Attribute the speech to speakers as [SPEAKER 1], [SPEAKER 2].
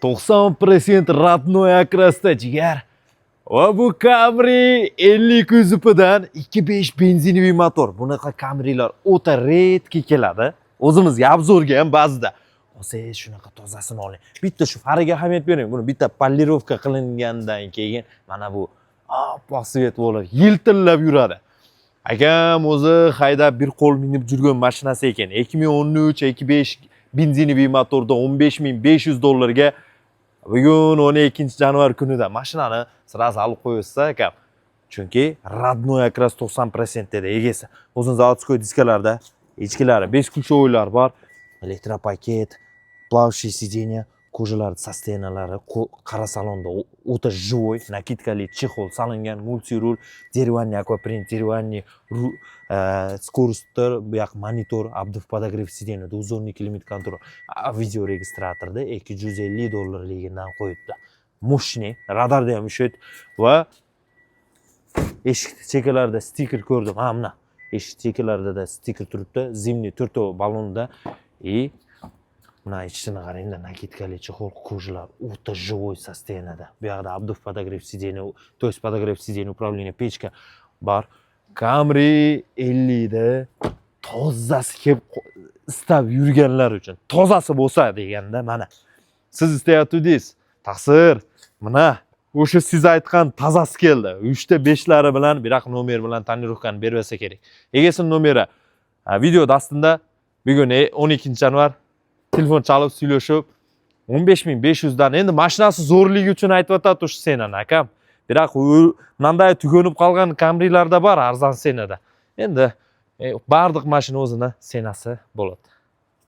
[SPEAKER 1] 90% родной оkrasda jigar. Va bu Camry 50 kuzupidan 2.5 benzinoviy motor. Bunaqa Camry'lar o'ta redki keladi. O'zimizga obzorga ham ba'zida. Olsangiz shunaqa tozasini oling. Bitta shu fariga ahamiyat bering. Buni bitta polirovka qilingandan keyin mana bu oppoq svet bo'lib, yiltillab yuradi. Akam o'zi haydab bir qo'l minib yurgan mashinasi ekan. 2013 2.5 benzinoviy motorda $15.500 bugun 12-yanvar kunida mashinani sirasi olib qo'ysa akam. Chunki родной akras 90% dedi egasi. O'zin zavodskoy diskalarda ichkilari 5 ключевойlar bor. Elektropaket, плавающие сиденья, ko'jalar sostenalari, qora salonda o'ta живой, nakitkali chexol solingan, multirul, деревянный аквапринт, деревянный скоростер, bu yoq monitor, abduf podogrev сиденья, dozorniy klimat kontrol, video registratorda $250ligidan qo'yibdi. Moshni, radarda ham ishlaydi va eshik chekalarida stiker ko'rdim. Ha, mana eshik chekalarida stiker turibdi. Zimniy 4 ballonda Buna ichini qarangda, nakitkali chexol, ko'jalar o'ta живой состоянияda. Bu yoqda abduf podogrev сиденья, то есть podogrev сиденья, управление pechka bor. Camry 50 da tozasi kelib istab yurganlar uchun. Tozasi bo'lsa deganda mana. Siz istayotdingiz. Taqsir. Mana o'sha siz aytgan tozasi keldi. 3 ta 5lari bilan, biroq nomer bilan tonirovkani bersa kerak. Egasining nomeri video dastinda bugun 12-yanvar telefon chalib сөйлөшүп 15.500 dan endi mashinasi zo'rligi uchun aytib o'tadi senani akam. Biroq bunday tugunib qolgan Camry'larda bor arzon senada. Endi barliq mashina o'zini senasi bo'ladi.